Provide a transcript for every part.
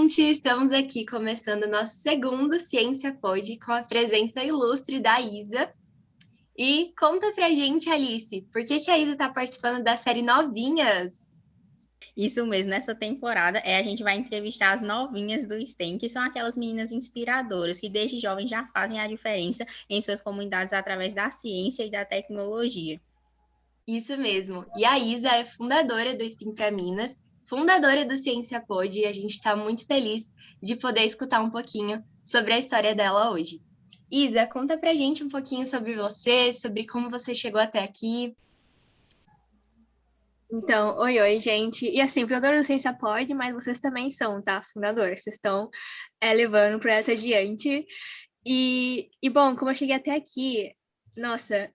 gente! Estamos aqui começando o nosso segundo Ciência Pod com a presença ilustre da Isa. E conta pra gente, Alice, por que a Isa está participando da série Novinhas? Isso mesmo, nessa temporada a gente vai entrevistar as novinhas do STEM, que são aquelas meninas inspiradoras que desde jovens já fazem a diferença em suas comunidades através da ciência e da tecnologia. Isso mesmo. E a Isa é fundadora do STEM para Minas, fundadora do Ciência Pod, e a gente está muito feliz de poder escutar um pouquinho sobre a história dela hoje. Isa, conta pra gente um pouquinho sobre você, sobre como você chegou até aqui. Então, oi, gente. E assim, fundador do Ciência Pod, mas vocês também são, tá? Fundadores. Vocês estão levando o projeto adiante. Bom, como eu cheguei até aqui, nossa,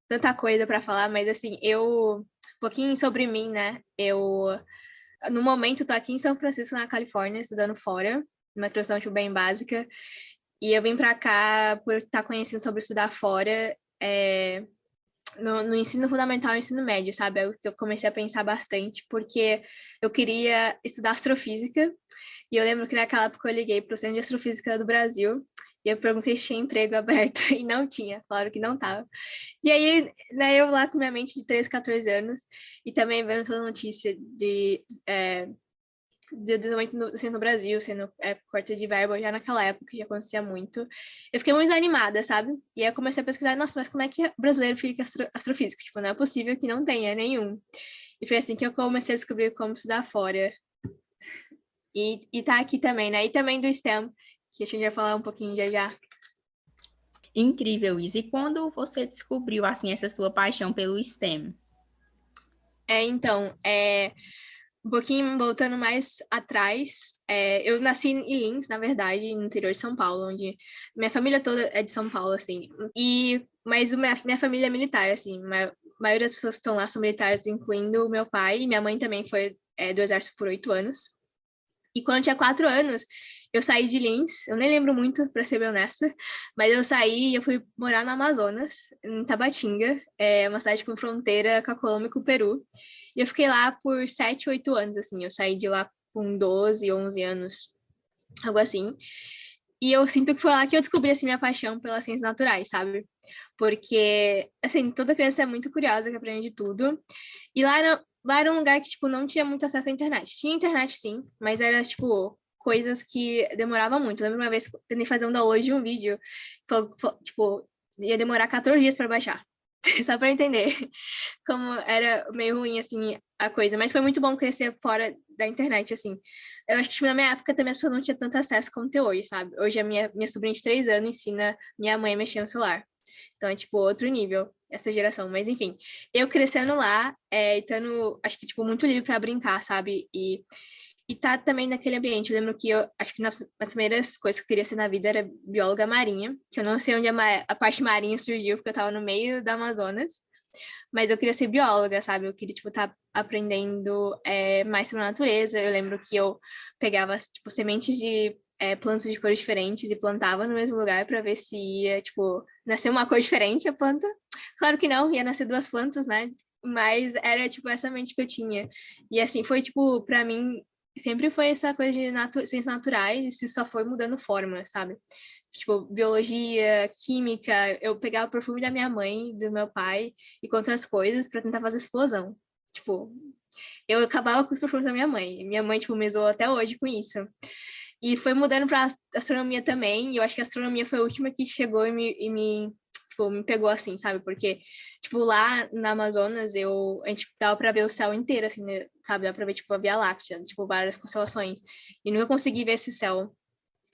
tanta coisa para falar, mas assim, um pouquinho sobre mim, né? No momento, tô aqui em São Francisco, na Califórnia, estudando fora, uma introdução, tipo, bem básica. E eu vim para cá por estar conhecendo sobre estudar fora, no ensino fundamental e ensino médio, sabe? É o que eu comecei a pensar bastante, porque eu queria estudar astrofísica, e eu lembro que naquela época eu liguei para o Centro de Astrofísica do Brasil, e eu perguntei se tinha emprego aberto, e não tinha, claro que não estava. E aí, né, eu lá com minha mente de 13, 14 anos, e também vendo toda a notícia de desenvolvimento sendo no Brasil, sendo corte de verba, já naquela época já acontecia muito. Eu fiquei muito desanimada, sabe? E aí eu comecei a pesquisar, nossa, mas como é que brasileiro fica astrofísico? Tipo, não é possível que não tenha nenhum. E foi assim que eu comecei a descobrir como estudar fora. E tá aqui também, né? E também do STEM, que a gente vai falar um pouquinho já. Incrível, Isa. E quando você descobriu, assim, essa sua paixão pelo STEM? Então, um pouquinho voltando mais atrás, eu nasci em Lins, na verdade, no interior de São Paulo, onde minha família toda é de São Paulo, assim. Mas minha família é militar, assim. A maioria das pessoas que estão lá são militares, incluindo o meu pai. E minha mãe também foi do exército por 8 anos. E quando eu tinha 4 anos, eu saí de Lins. Eu nem lembro muito, para ser bem honesta, mas eu saí e eu fui morar no Amazonas, em Tabatinga, uma cidade com fronteira com a Colômbia e com o Peru. E eu fiquei lá por 7, 8 anos, assim. Eu saí de lá com 12, 11 anos, algo assim. E eu sinto que foi lá que eu descobri, assim, minha paixão pelas ciências naturais, sabe? Porque, assim, toda criança é muito curiosa, que aprende de tudo. E lá era um lugar que, tipo, não tinha muito acesso à internet. Tinha internet, sim, mas era, tipo, coisas que demorava muito. Eu lembro uma vez que eu tentei fazer um download de um vídeo, tipo, ia demorar 14 dias para baixar. Só para entender como era meio ruim, assim, a coisa. Mas foi muito bom crescer fora da internet, assim. Eu acho que, tipo, na minha época também as pessoas não tinham tanto acesso como tem hoje, sabe? Hoje a minha sobrinha de 3 anos ensina minha mãe a mexer no celular. Então é, tipo, outro nível, essa geração. Mas, enfim, eu crescendo lá, e tendo, acho que, tipo, muito livre para brincar, sabe? E tá também naquele ambiente. Eu lembro que eu acho que nas primeiras coisas que eu queria ser na vida era bióloga marinha, que eu não sei onde a parte marinha surgiu, porque eu tava no meio do Amazonas. Mas eu queria ser bióloga, sabe? Eu queria, tipo, estar aprendendo mais sobre a natureza. Eu lembro que eu pegava, tipo, sementes de plantas de cores diferentes e plantava no mesmo lugar para ver se ia, tipo, nascer uma cor diferente a planta. Claro que não, ia nascer duas plantas, né? Mas era, tipo, essa mente que eu tinha. E, assim, foi, tipo, para mim, sempre foi essa coisa de ciências naturais e isso só foi mudando forma, sabe? Tipo, biologia, química, eu pegava o perfume da minha mãe, do meu pai e com outras coisas para tentar fazer explosão. Tipo, eu acabava com os perfumes da minha mãe. Minha mãe, tipo, me zoou até hoje com isso. E foi mudando para astronomia também, e eu acho que a astronomia foi a última que chegou tipo, me pegou assim, sabe? Porque, tipo, lá na Amazonas, a gente dava pra ver o céu inteiro, assim, né? Sabe? Dava pra ver, tipo, a Via Láctea, tipo, várias constelações. E nunca consegui ver esse céu.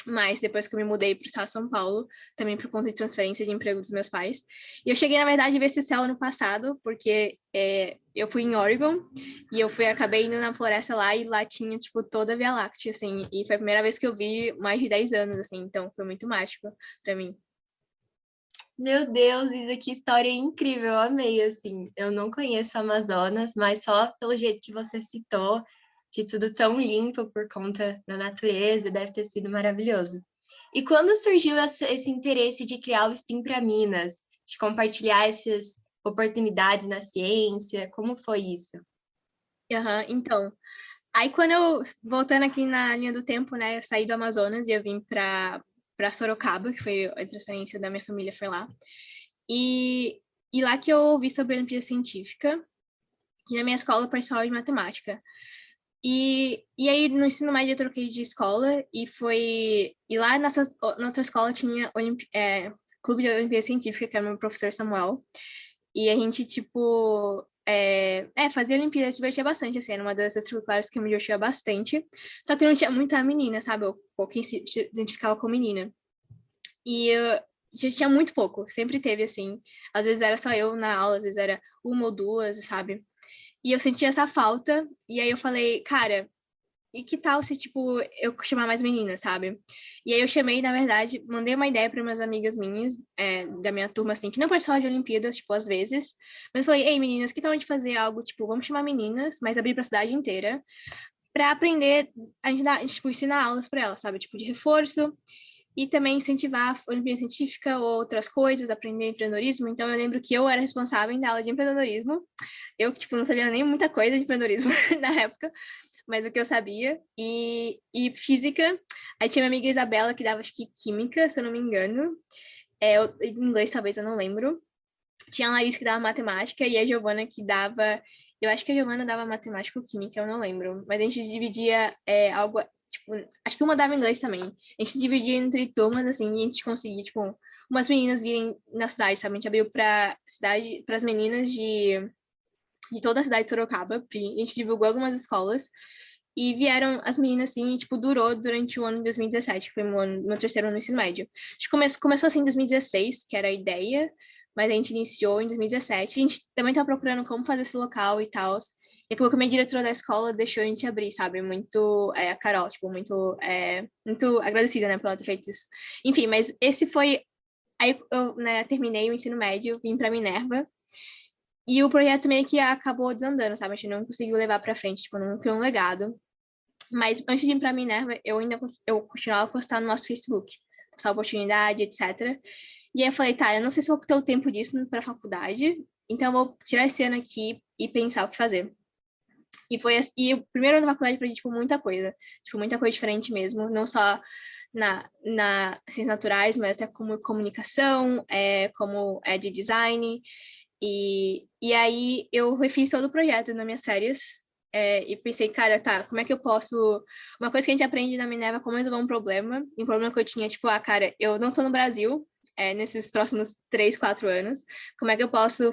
Mas depois que eu me mudei para o estado de São Paulo, também por conta de transferência de emprego dos meus pais. E eu cheguei, na verdade, a ver esse céu ano passado, porque eu fui em Oregon e acabei indo na floresta lá e lá tinha, tipo, toda a Via Láctea, assim. E foi a primeira vez que eu vi mais de 10 anos, assim. Então foi muito mágico para mim. Meu Deus, Isa, que história incrível, eu amei, assim. Eu não conheço o Amazonas, mas só pelo jeito que você citou, de tudo tão limpo por conta da natureza, deve ter sido maravilhoso. E quando surgiu esse interesse de criar o STEM para Minas, de compartilhar essas oportunidades na ciência, como foi isso? Então, Aí, voltando aqui na linha do tempo, né, eu saí do Amazonas e eu vim para Sorocaba, que foi a transferência da minha família, foi lá. E lá que eu ouvi sobre a Olimpíada Científica, que na minha escola eu participava de matemática. E aí, no ensino médio, eu troquei de escola e lá na outra escola tinha Clube de Olimpíada Científica, que era o meu professor Samuel. E a gente, tipo, fazia Olimpíada, se divertia bastante, assim, era uma das extracurriculares que eu me divertia bastante. Só que não tinha muita menina, sabe? Ou quem se identificava com menina. E eu já tinha muito pouco, sempre teve, assim. Às vezes era só eu na aula, às vezes era uma ou duas, sabe? E eu sentia essa falta, e aí eu falei, cara, e que tal se, tipo, eu chamar mais meninas, sabe? E aí eu chamei, na verdade, mandei uma ideia para umas amigas minhas, da minha turma, assim, que não participavam de Olimpíadas, tipo, às vezes. Mas eu falei, ei, meninas, que tal a gente fazer algo, tipo, vamos chamar meninas, mas abrir pra cidade inteira, pra aprender, a gente tipo, ensinar aulas pra elas, sabe? Tipo, de reforço. E também incentivar a Olimpíada Científica ou outras coisas, aprender empreendedorismo. Então, eu lembro que eu era responsável em dar aula de empreendedorismo. Eu, tipo, não sabia nem muita coisa de empreendedorismo na época, mas o que eu sabia. E física, aí tinha minha amiga Isabela, que dava, acho que, química, se eu não me engano. Inglês, talvez, eu não lembro. Tinha a Laís, que dava matemática, e a Giovana, que dava... Eu acho que a Giovana dava matemática ou química, eu não lembro. Mas a gente dividia algo... Tipo, acho que uma dava inglês também. A gente dividia entre turmas, assim, e a gente conseguia, tipo, umas meninas virem na cidade, sabe? A gente abriu para as meninas de toda a cidade de Sorocaba. A gente divulgou algumas escolas. E vieram as meninas, assim, e, tipo, durou durante o ano de 2017, que foi meu terceiro ano no ensino médio. A gente começou assim em 2016, que era a ideia, mas a gente iniciou em 2017. A gente também tá procurando como fazer esse local e tal. E acabou que a minha diretora da escola deixou a gente abrir, sabe? Muito, a Carol, tipo, muito agradecida, né, por ela ter feito isso. Enfim, mas esse foi... Aí eu, né, terminei o ensino médio, vim pra Minerva, e o projeto meio que acabou desandando, sabe? A gente não conseguiu levar pra frente, tipo, não criou um legado. Mas antes de ir pra Minerva, eu continuava a postar no nosso Facebook, postar oportunidade, etc. E aí eu falei, tá, eu não sei se vou ter o tempo disso pra faculdade, então eu vou tirar esse ano aqui e pensar o que fazer. E o primeiro ano da faculdade pra gente, tipo, muita coisa diferente mesmo, não só na ciências naturais, mas até como comunicação, como de design. E aí eu refiz todo o projeto nas minhas férias, e pensei, cara, tá, como é que eu posso... Uma coisa que a gente aprende na Minerva é como resolver um problema, e um problema que eu tinha, tipo, cara, eu não tô no Brasil, nesses próximos 3, 4 anos, como é que eu posso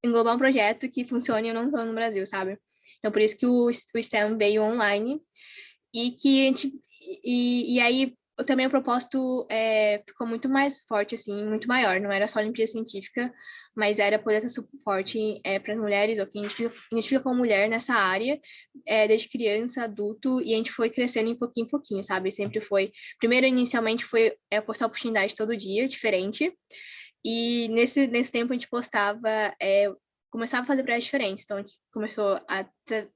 englobar um projeto que funcione e eu não tô no Brasil, sabe? Então, por isso que o STEM veio online, e que a gente... E aí também o propósito ficou muito mais forte, assim, muito maior. Não era só a Olimpíada Científica, mas era poder ter suporte para as mulheres, ou quem identifica como mulher nessa área, desde criança, adulto, e a gente foi crescendo em pouquinho, sabe? Sempre foi... Primeiro, inicialmente, foi postar oportunidade todo dia, diferente. E nesse tempo a gente começava a fazer projetos diferentes. Então, a gente começou a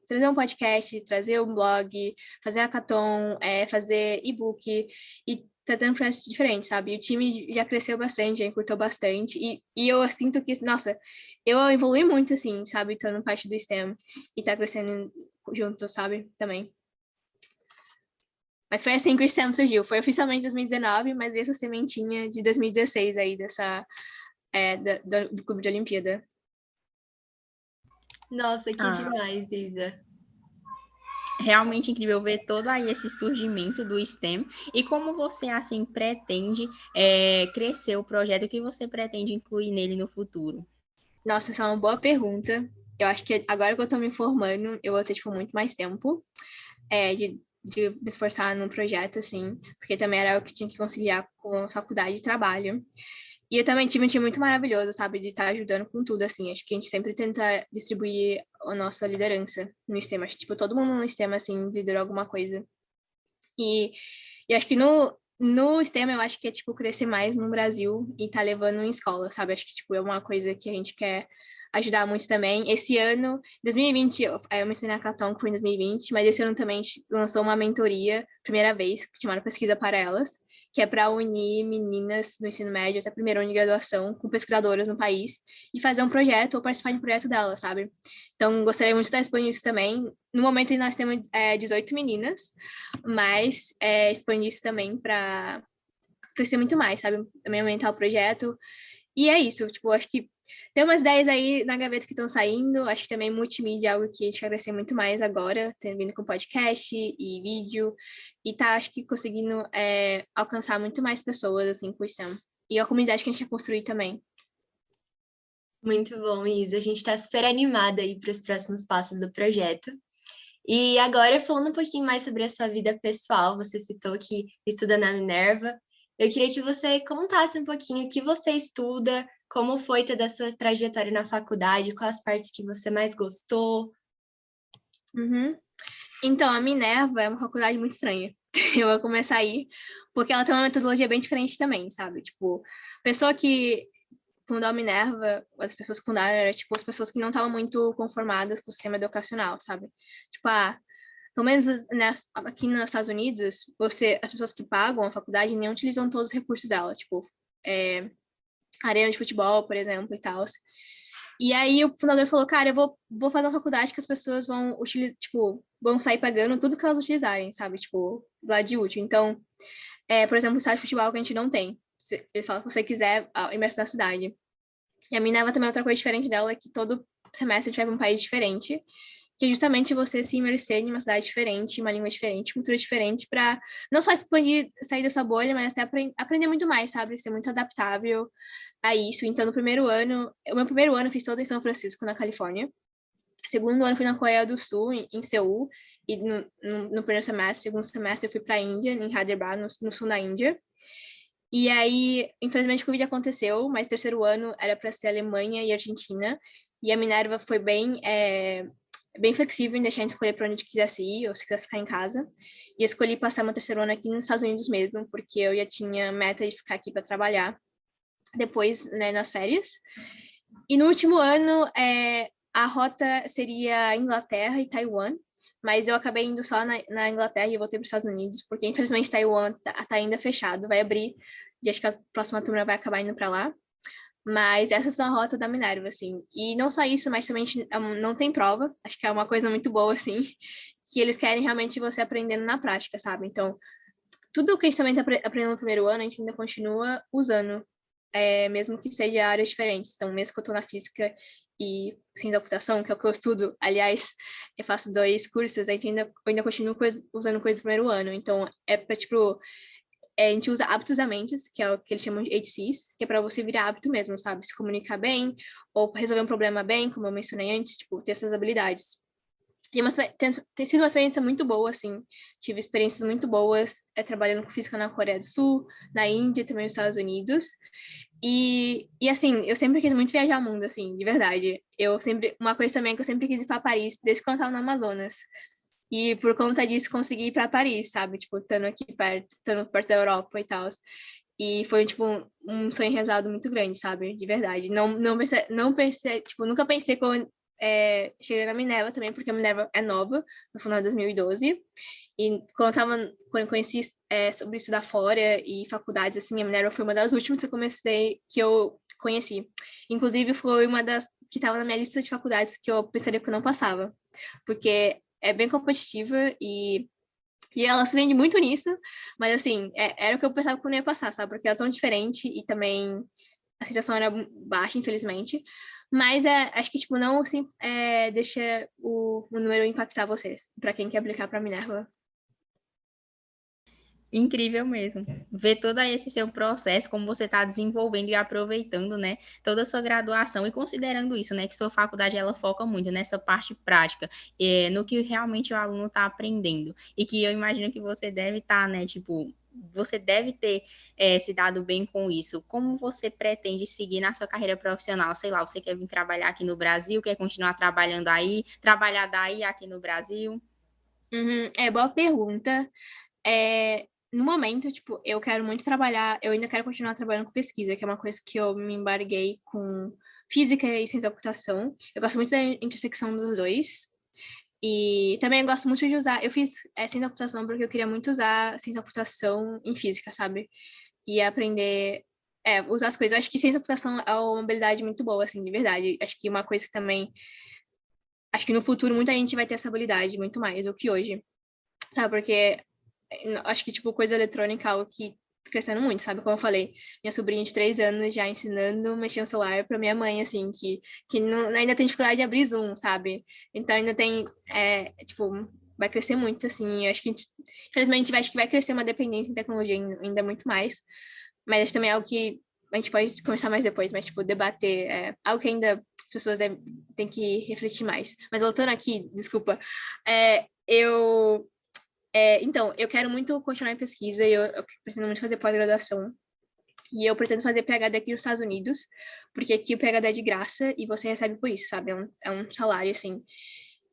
trazer um podcast, trazer um blog, fazer hackathon, fazer e-book e tratando projetos diferentes, sabe? E o time já cresceu bastante, já encurtou bastante. E eu sinto que, nossa, eu evolui muito, assim, sabe? Estando parte do STEM e tá crescendo junto, sabe? Também. Mas foi assim que o STEM surgiu. Foi oficialmente em 2019, mas veio essa sementinha de 2016 aí, do Clube de Olimpíada. Nossa, que demais, Isa. Realmente incrível ver todo aí esse surgimento do STEM e como você, assim, pretende crescer o projeto, o que você pretende incluir nele no futuro. Nossa, essa é uma boa pergunta. Eu acho que agora que eu tô me formando, eu vou ter, tipo, muito mais tempo de me esforçar no projeto, assim, porque também era o que tinha que conciliar com a faculdade e trabalho. E eu também tive um time muito maravilhoso, sabe, de estar ajudando com tudo, assim. Acho que a gente sempre tenta distribuir a nossa liderança no STEM. Acho que, tipo, todo mundo no STEM, assim, liderou alguma coisa. E acho que no STEM, eu acho que é, tipo, crescer mais no Brasil e tá levando em escola, sabe? Acho que, tipo, é uma coisa que a gente quer ajudar muito também. Esse ano, 2020, eu mencionei a Hackathon, que foi em 2020, mas esse ano também a gente lançou uma mentoria, primeira vez, que chamaram Pesquisa para Elas, que é para unir meninas do ensino médio até primeiro ano de graduação com pesquisadoras no país e fazer um projeto ou participar de um projeto delas, sabe? Então, gostaria muito de estar expondo isso também. No momento, nós temos 18 meninas, mas expandir isso também para crescer muito mais, sabe? Também aumentar o projeto. E é isso, tipo, acho que tem umas ideias aí na gaveta que estão saindo, acho que também multimídia é algo que a gente quer crescer muito mais agora, tendo vindo com podcast e vídeo, e tá, acho que conseguindo alcançar muito mais pessoas, assim, com isso. E a comunidade que a gente quer construir também. Muito bom, Isa. A gente está super animada aí para os próximos passos do projeto. E agora, falando um pouquinho mais sobre a sua vida pessoal, você citou que estuda na Minerva. Eu queria que você contasse um pouquinho o que você estuda, como foi toda a sua trajetória na faculdade, quais as partes que você mais gostou. Uhum. Então, a Minerva é uma faculdade muito estranha. Eu vou começar aí, porque ela tem uma metodologia bem diferente também, sabe? Tipo, pessoa que fundou a Minerva, as pessoas que fundaram eram, tipo, as pessoas que não estavam muito conformadas com o sistema educacional, sabe? Tipo, pelo menos né, aqui nos Estados Unidos, as pessoas que pagam a faculdade nem utilizam todos os recursos dela, tipo, arena de futebol, por exemplo, e tal. E aí o fundador falou, cara, eu vou fazer uma faculdade que as pessoas vão utilizar, tipo, vão sair pagando tudo que elas utilizarem, sabe? Tipo, lá de útil. Então, por exemplo, o estádio de futebol que a gente não tem. Ele fala que se você quiser, imerso na cidade. E a Minerva também, outra coisa diferente dela é que todo semestre a gente vai para um país diferente, que é justamente você se imerser em uma cidade diferente, uma língua diferente, cultura diferente, para não só expandir, sair dessa bolha, mas até aprender muito mais, sabe? Ser muito adaptável a isso. Então, no primeiro ano, o meu primeiro ano eu fiz todo em São Francisco, na Califórnia. Segundo ano fui na Coreia do Sul, em Seul, e no primeiro semestre, segundo semestre eu fui para a Índia, em Hyderabad, no sul da Índia. E aí, infelizmente, o Covid aconteceu, mas terceiro ano era para ser Alemanha e Argentina. E a Minerva foi bem flexível em deixar a gente escolher para onde quisesse ir, ou se quisesse ficar em casa. E eu escolhi passar meu terceiro ano aqui nos Estados Unidos mesmo, porque eu já tinha meta de ficar aqui para trabalhar depois, né, nas férias. E no último ano, a rota seria Inglaterra e Taiwan, mas eu acabei indo só na Inglaterra e voltei para os Estados Unidos, porque infelizmente Taiwan tá ainda fechado, vai abrir, e acho que a próxima turma vai acabar indo para lá. Mas essas são a rota da Minerva, assim. E não só isso, mas também não tem prova, acho que é uma coisa muito boa, assim, que eles querem realmente você aprendendo na prática, sabe? Então, tudo o que a gente também está aprendendo no primeiro ano, a gente ainda continua usando, mesmo que seja áreas diferentes. Então, mesmo que eu estou na física e ciência da computação, que é o que eu estudo, aliás, eu faço 2 cursos, eu ainda continuo usando coisas do primeiro ano. Então, para, tipo, a gente usa hábitos da mente, que é o que eles chamam de HCs, que é para você virar hábito mesmo, sabe? Se comunicar bem, ou resolver um problema bem, como eu mencionei antes, tipo, ter essas habilidades. E tem sido uma experiência muito boa, assim. Tive experiências muito boas trabalhando com física na Coreia do Sul, na Índia, também nos Estados Unidos. E assim, eu sempre quis muito viajar o mundo, assim, de verdade. Uma coisa também é que eu sempre quis ir para Paris, desde quando eu estava no Amazonas. E por conta disso, consegui ir para Paris, sabe? Tipo, estando aqui estando perto da Europa e tal. E foi, tipo, um sonho realizado muito grande, sabe? De verdade. Não pensei, tipo, nunca pensei que eu cheguei na Minerva também, porque a Minerva é nova, no final de 2012. E quando eu conheci sobre estudar fora e faculdades, assim, a Minerva foi uma das últimas que eu conheci. Inclusive, foi uma das que estava na minha lista de faculdades que eu pensaria que eu não passava. Porque é bem competitiva e ela se vende muito nisso, mas assim, era o que eu pensava que eu não ia passar, sabe? Porque ela é tão diferente e também a aceitação era baixa, infelizmente. Mas acho que, tipo, não assim, deixa o número impactar vocês, para quem quer aplicar para Minerva. Incrível mesmo. Ver todo esse seu processo, como você está desenvolvendo e aproveitando, né, toda a sua graduação e considerando isso, né, que sua faculdade ela foca muito nessa parte prática, no que realmente o aluno está aprendendo. E que eu imagino que você deve estar, né, tipo, você deve ter se dado bem com isso. Como você pretende seguir na sua carreira profissional? Sei lá, você quer vir trabalhar aqui no Brasil, quer continuar trabalhando aí, trabalhar daí aqui no Brasil? Boa pergunta. no momento, tipo, eu quero muito trabalhar, eu ainda quero continuar trabalhando com pesquisa, que é uma coisa que eu me embarguei com física e ciência da computação. Eu gosto muito da intersecção dos dois. E também eu gosto muito de usar, eu fiz ciência da computação porque eu queria muito usar ciência da computação em física, sabe? E aprender, usar as coisas. Eu acho que ciência da computação é uma habilidade muito boa, assim, de verdade. Acho que uma coisa que também, acho que no futuro muita gente vai ter essa habilidade muito mais do que hoje, sabe? Porque acho que, tipo, coisa eletrônica é algo que tá crescendo muito, sabe? Como eu falei, minha sobrinha de 3 anos já ensinando a mexer no celular pra minha mãe, assim, que não, ainda tem dificuldade de abrir Zoom, sabe? Então ainda tem, tipo, vai crescer muito, assim. Acho que, infelizmente, acho que vai crescer uma dependência em tecnologia ainda muito mais. Mas acho também algo que a gente pode conversar mais depois, mas, tipo, debater algo que ainda as pessoas têm que refletir mais. Mas voltando aqui, desculpa, eu então, eu quero muito continuar em pesquisa e eu pretendo muito fazer pós-graduação. E eu pretendo fazer PhD aqui nos Estados Unidos, porque aqui o PhD é de graça e você recebe por isso, sabe? É um salário, assim.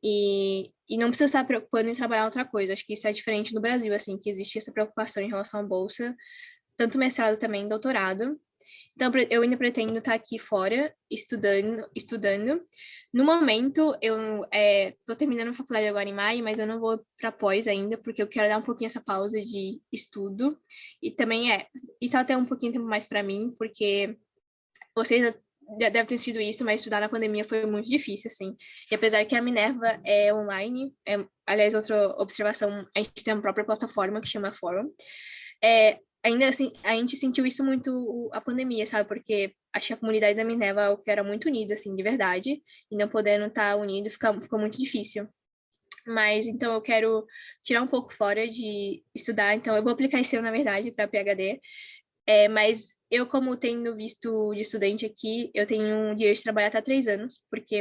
E não precisa estar preocupando em trabalhar outra coisa. Acho que isso é diferente no Brasil, assim, que existe essa preocupação em relação à bolsa, tanto mestrado também, doutorado. Então, eu ainda pretendo estar aqui fora, estudando. No momento, eu estou terminando a faculdade agora em maio, mas eu não vou para pós ainda, porque eu quero dar um pouquinho essa pausa de estudo. E também isso até um pouquinho tempo mais para mim, porque vocês já devem ter sido isso, mas estudar na pandemia foi muito difícil, assim. E apesar que a Minerva é online, aliás, outra observação, a gente tem uma própria plataforma que chama Forum, ainda assim, a gente sentiu isso muito a pandemia, sabe? Porque acho que a comunidade da Minerva que era muito unida, assim, de verdade, e não podendo estar unido ficou muito difícil. Mas então eu quero tirar um pouco fora de estudar, então eu vou aplicar esse ano, na verdade, para PhD. Mas eu, como tenho visto de estudante aqui, eu tenho um direito de trabalhar até 3 anos, porque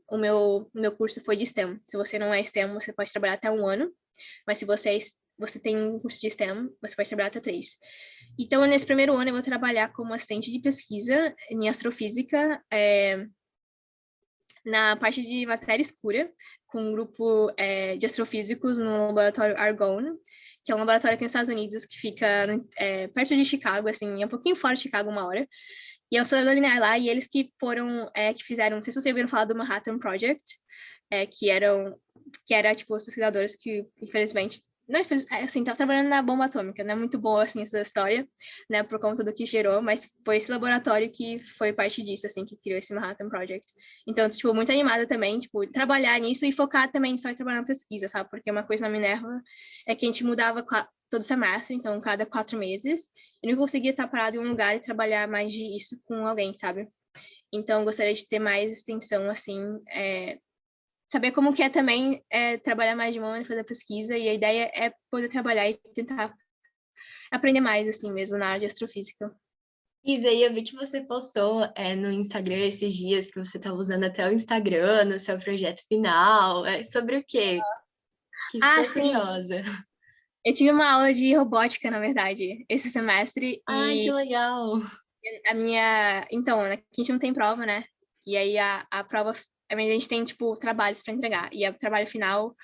o meu curso foi de STEM. Se você não é STEM, você pode trabalhar até 1 ano, mas se você tem um curso de STEM, você pode trabalhar até 3. Então, nesse primeiro ano, eu vou trabalhar como assistente de pesquisa em astrofísica, na parte de matéria escura, com um grupo de astrofísicos no laboratório Argonne, que é um laboratório aqui nos Estados Unidos que fica perto de Chicago, assim, é um pouquinho fora de Chicago, 1 hora. E é o celular linear lá, e eles que foram, que fizeram, não sei se vocês ouviram falar do Manhattan Project, que era, tipo, os pesquisadores que, infelizmente, não, assim, tava trabalhando na bomba atômica, não é muito boa, assim, essa história, né, por conta do que gerou, mas foi esse laboratório que foi parte disso, assim, que criou esse Manhattan Project. Então, tipo, muito animada também, tipo, trabalhar nisso e focar também só em trabalhar na pesquisa, sabe, porque uma coisa na Minerva é que a gente mudava todo semestre, então, cada 4 meses, eu não conseguia estar parado em um lugar e trabalhar mais disso com alguém, sabe? Então, gostaria de ter mais extensão, assim, saber como que é também trabalhar mais de um ano, fazer pesquisa, e a ideia é poder trabalhar e tentar aprender mais, assim mesmo, na área de astrofísica. Isa, aí eu vi que você postou no Instagram esses dias que você estava usando até o Instagram no seu projeto final. É sobre o quê? Que Ah, estou sim! curiosa. Eu tive uma aula de robótica, na verdade, esse semestre, Ai, que e legal! a minha... Então, aqui a gente não tem prova, né? E aí a prova... A gente tem, tipo, trabalhos para entregar. E o trabalho final,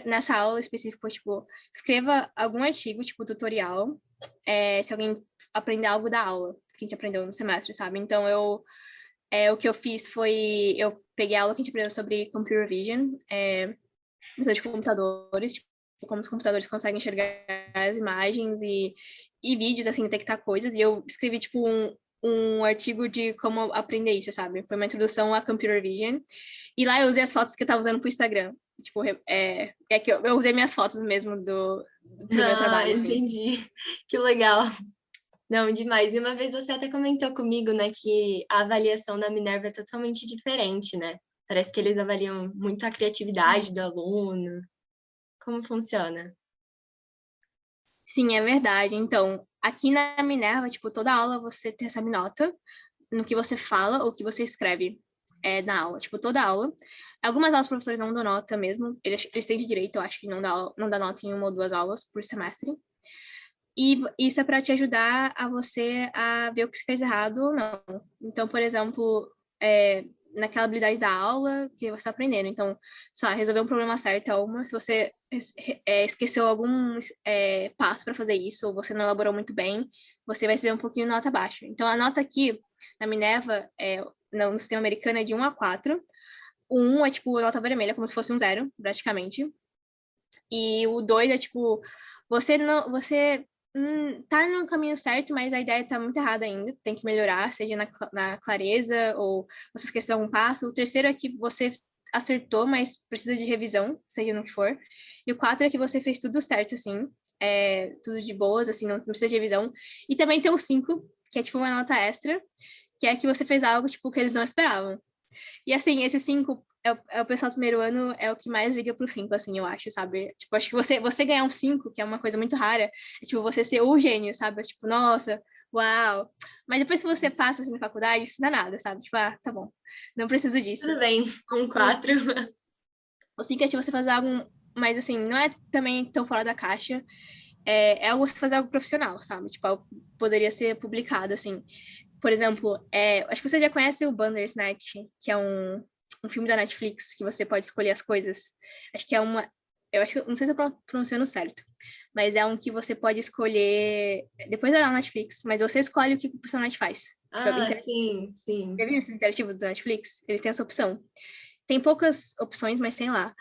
nessa aula específica, tipo, escreva algum artigo, tipo, tutorial, se alguém aprender algo da aula que a gente aprendeu no semestre, sabe? Então, o que eu fiz foi... Eu peguei a aula que a gente aprendeu sobre computer vision, visão de computadores, tipo, como os computadores conseguem enxergar as imagens e vídeos, assim, detectar coisas. E eu escrevi, tipo, um artigo de como aprender isso, sabe? Foi uma introdução a computer vision. E lá eu usei as fotos que eu tava usando pro Instagram. Tipo, que eu usei minhas fotos mesmo pro meu Ah, trabalho, assim. entendi. Que legal. Não, demais. E uma vez você até comentou comigo, né, que a avaliação da Minerva é totalmente diferente, né? Parece que eles avaliam muito a criatividade do aluno. Como funciona? Sim, é verdade. Então, aqui na Minerva, tipo, toda aula você recebe nota no que você fala ou que você escreve na aula. Tipo, toda aula. Algumas aulas os professores não dão nota mesmo. Eles têm de direito, eu acho que não dá nota em 1 ou 2 aulas por semestre. E isso é para te ajudar a você a ver o que você fez errado ou não. Então, por exemplo, naquela habilidade da aula que você está aprendendo. Então, sei lá, resolver um problema certo é uma. Se você esqueceu algum passo para fazer isso, ou você não elaborou muito bem, você vai receber um pouquinho de nota baixa. Então, a nota aqui, na Minerva, no sistema americano, é de 1 a 4. O 1 é, tipo, nota vermelha, como se fosse um 0, praticamente. E o 2 é, tipo, você tá no caminho certo, mas a ideia tá muito errada ainda, tem que melhorar, seja na clareza ou você esqueceu algum passo. O terceiro é que você acertou, mas precisa de revisão, seja no que for. E o 4 é que você fez tudo certo, assim, tudo de boas, assim, não precisa de revisão. E também tem o 5, que é tipo uma nota extra, que é que você fez algo, tipo, que eles não esperavam. E assim, esse 5 o pessoal do primeiro ano é o que mais liga pro 5, assim, eu acho, sabe? Tipo, acho que você ganhar um 5, que é uma coisa muito rara, é tipo você ser o gênio, sabe? É, tipo, nossa, uau. Mas depois que você passa assim, na faculdade, isso não dá nada, sabe? Tipo, tá bom, não preciso disso. Tudo bem, um 4. O 5 é tipo você fazer algo, mas assim, não é também tão fora da caixa. É algo você fazer algo profissional, sabe? Tipo, algo poderia ser publicado, assim. Por exemplo, acho que você já conhece o Bandersnatch, que é um filme da Netflix, que você pode escolher as coisas. Acho que é uma... não sei se eu tô pronunciando certo, mas é um que você pode escolher... Depois da Netflix, mas você escolhe o que o personagem faz. Tipo, Sim, sim. já viu esse interativo do Netflix? Ele tem essa opção. Tem poucas opções, mas tem lá.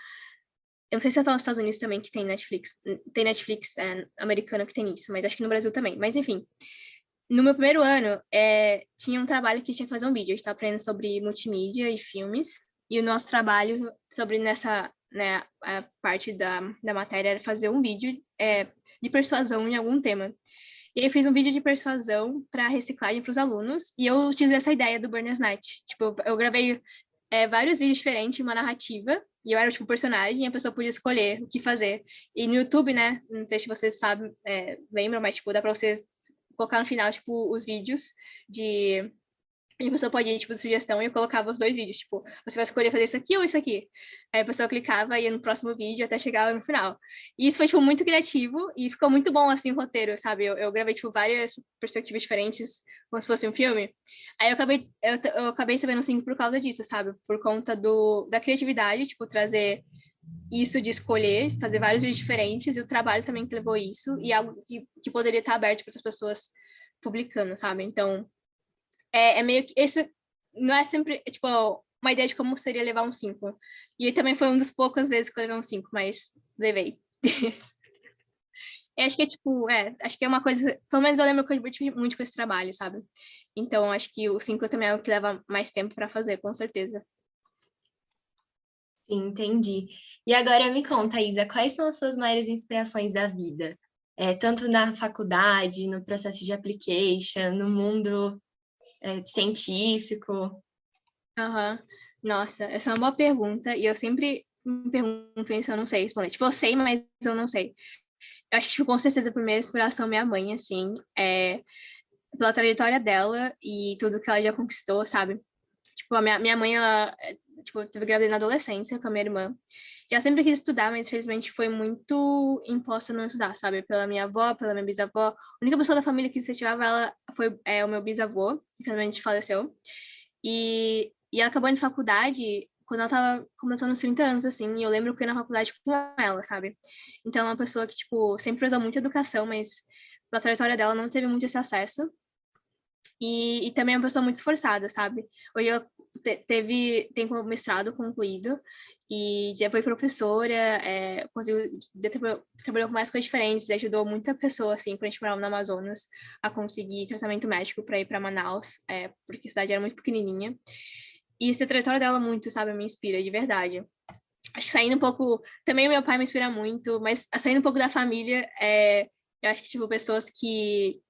Eu não sei se é só nos Estados Unidos também que tem Netflix. Tem Netflix americano que tem isso, mas acho que no Brasil também. Mas, enfim, no meu primeiro ano, tinha um trabalho que tinha que fazer um vídeo. A gente estava aprendendo sobre multimídia e filmes. E o nosso trabalho sobre nessa a parte da matéria era fazer um vídeo de persuasão em algum tema. E aí eu fiz um vídeo de persuasão para reciclagem para os alunos. E eu utilizei essa ideia do Burner's Night. Tipo, eu gravei vários vídeos diferentes, uma narrativa, e eu era, tipo, personagem, e a pessoa podia escolher o que fazer. E no YouTube, né, não sei se vocês sabem, lembram, mas, tipo, dá pra vocês colocar no final, tipo, os vídeos de... E a pessoa pode ir, tipo, sugestão, e eu colocava os 2 vídeos, tipo, você vai escolher fazer isso aqui ou isso aqui? Aí a pessoa clicava e ia no próximo vídeo até chegar no final. E isso foi, tipo, muito criativo e ficou muito bom, assim, o roteiro, sabe? Eu gravei, tipo, várias perspectivas diferentes, como se fosse um filme. Aí eu acabei sabendo, 5 por causa disso, sabe? Por conta da criatividade, tipo, trazer isso de escolher, fazer vários vídeos diferentes, e o trabalho também que levou isso, e algo que poderia estar aberto para outras pessoas publicando, sabe? Então, meio que... Esse não é sempre, tipo, uma ideia de como seria levar um 5. E também foi uma das poucas vezes que eu levei um 5, mas levei. Acho que acho que é uma coisa, pelo menos eu lembro que eu diverti muito com esse trabalho, sabe? Então, acho que o 5 também é o que leva mais tempo para fazer, com certeza. Sim, entendi. E agora me conta, Isa, quais são as suas maiores inspirações da vida? Tanto na faculdade, no processo de application, no mundo científico. Aham. Nossa, essa é uma boa pergunta, e eu sempre me pergunto isso, eu não sei responder. Tipo, eu sei, mas eu não sei. Eu acho que, tipo, com certeza, a primeira inspiração é minha mãe, assim, pela trajetória dela e tudo que ela já conquistou, sabe? Tipo, a minha mãe, ela, tipo, teve gravidez na adolescência com a minha irmã. E ela sempre quis estudar, mas infelizmente foi muito imposta a não estudar, sabe? Pela minha avó, pela minha bisavó. A única pessoa da família que incentivava ela foi o meu bisavô, que infelizmente faleceu. E ela acabou indo faculdade quando ela tava começando uns 30 anos, assim, e eu lembro que eu ia na faculdade com ela, sabe? Então, ela é uma pessoa que, tipo, sempre usou muita educação, mas pela trajetória dela não teve muito esse acesso. E também é uma pessoa muito esforçada, sabe? Hoje ela tem como mestrado concluído e já foi professora, conseguiu, trabalhou com mais coisas diferentes, ajudou muita pessoa, assim, quando a gente morava no Amazonas, a conseguir tratamento médico para ir para Manaus, porque a cidade era muito pequenininha. E essa trajetória dela muito, sabe, me inspira, de verdade. Acho que saindo um pouco... Também meu pai me inspira muito, mas saindo um pouco da família, eu acho que, tipo, pessoas que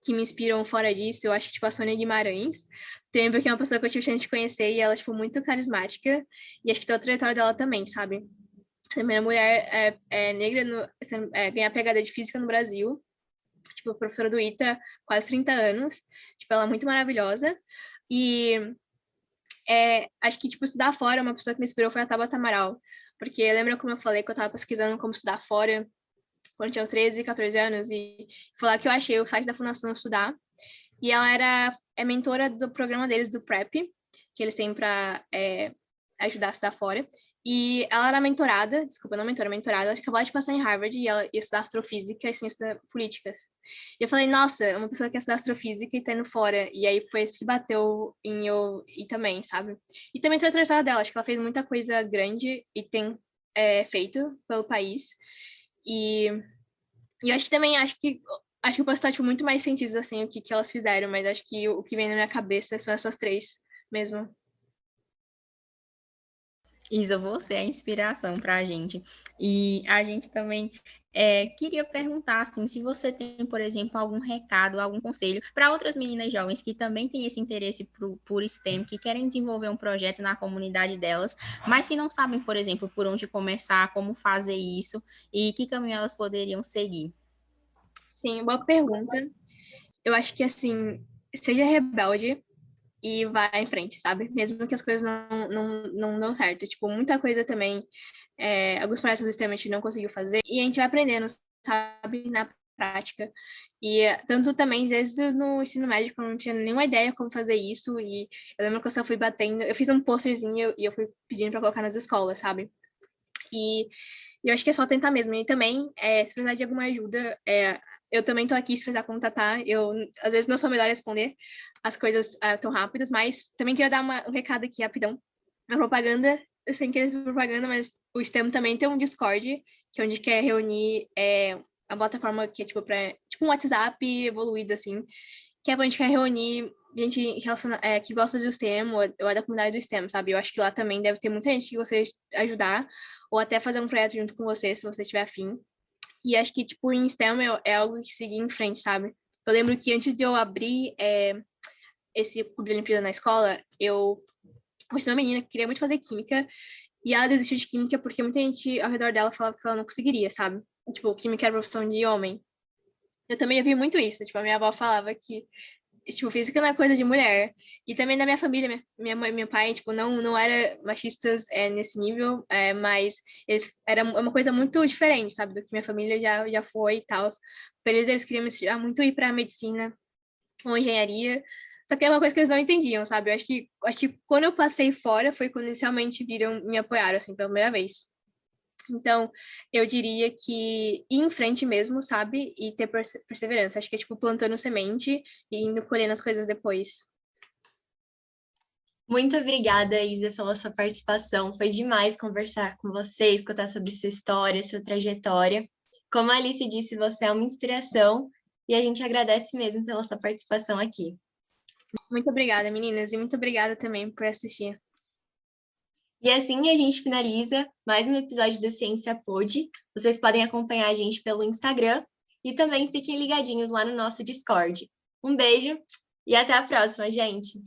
me inspiram fora disso, eu acho que, tipo, a Sônia Guimarães, também porque é uma pessoa que eu tive chance de conhecer e ela, tipo, muito carismática, e acho que toda a trajetória dela também, sabe? A primeira mulher negra ganhar PhD de física no Brasil, tipo, professora do ITA, quase 30 anos, tipo, ela é muito maravilhosa, e acho que, tipo, estudar fora, uma pessoa que me inspirou foi a Tabata Amaral, porque lembra como eu falei que eu tava pesquisando como estudar fora, quando eu tinha uns 13, 14 anos, e foi lá que eu achei o site da Fundação Estudar, e ela é mentora do programa deles, do PrEP, que eles têm para ajudar a estudar fora. E ela era mentorada, desculpa, não mentorada, ela acabou de passar em Harvard e ela ia estudar astrofísica e ciências políticas. E eu falei, nossa, uma pessoa que quer estudar astrofísica e tá indo fora. E aí foi isso que bateu em eu e também, sabe? E também tem a trajetória dela, acho que ela fez muita coisa grande e tem feito pelo país. E eu acho que também, acho que eu posso estar, tipo, muito mais cientista, assim, o que elas fizeram, mas acho que o que vem na minha cabeça são essas três mesmo. Isa, você é a inspiração para a gente. E a gente também queria perguntar assim, se você tem, por exemplo, algum recado, algum conselho para outras meninas jovens que também têm esse interesse por STEM, que querem desenvolver um projeto na comunidade delas, mas que não sabem, por exemplo, por onde começar, como fazer isso e que caminho elas poderiam seguir. Sim, boa pergunta. Eu acho que, assim, seja rebelde e vá em frente, sabe? Mesmo que as coisas não dão certo. Tipo, muita coisa também, alguns projetos do STEM a gente não conseguiu fazer, e a gente vai aprendendo, sabe, na prática. E tanto também, desde no ensino médio, eu não tinha nenhuma ideia como fazer isso, e eu lembro que eu só fui batendo, eu fiz um posterzinho e eu fui pedindo para colocar nas escolas, sabe? E eu acho que é só tentar mesmo. E também, se precisar de alguma ajuda, eu também tô aqui se precisar contatar. Eu, às vezes, não sou melhor a responder as coisas tão rápidas, mas também queria dar um recado aqui, rapidão. A propaganda, sem querer ser propaganda, mas o STEM também tem um Discord, que é onde quer reunir a plataforma que é tipo um WhatsApp evoluído, assim, que é onde a gente quer reunir gente que gosta do STEM ou é da comunidade do STEM, sabe? Eu acho que lá também deve ter muita gente que gostaria de ajudar ou até fazer um projeto junto com você, se você tiver afim. E acho que, tipo, em STEM é algo que seguir em frente, sabe? Eu lembro que antes de eu abrir esse clube de Olimpíada na escola, eu conheci uma menina que queria muito fazer química e ela desistiu de química porque muita gente ao redor dela falava que ela não conseguiria, sabe? Tipo, química era profissão de homem. Eu também ouvi muito isso, tipo, a minha avó falava que tipo, física não é coisa de mulher. E também na minha família, minha mãe e meu pai, tipo, não eram machistas nesse nível, mas era uma coisa muito diferente, sabe, do que minha família já foi e tal. Para eles queriam me estimular muito ir para medicina ou engenharia. Só que é uma coisa que eles não entendiam, sabe? Eu acho que quando eu passei fora foi quando eles realmente viram, me apoiaram, assim, pela primeira vez. Então, eu diria que ir em frente mesmo, sabe? E ter perseverança. Acho que é tipo plantando semente e indo colhendo as coisas depois. Muito obrigada, Isa, pela sua participação. Foi demais conversar com você, escutar sobre sua história, sua trajetória. Como a Alice disse, você é uma inspiração e a gente agradece mesmo pela sua participação aqui. Muito obrigada, meninas, e muito obrigada também por assistir. E assim a gente finaliza mais um episódio do Ciência Pod. Vocês podem acompanhar a gente pelo Instagram e também fiquem ligadinhos lá no nosso Discord. Um beijo e até a próxima, gente!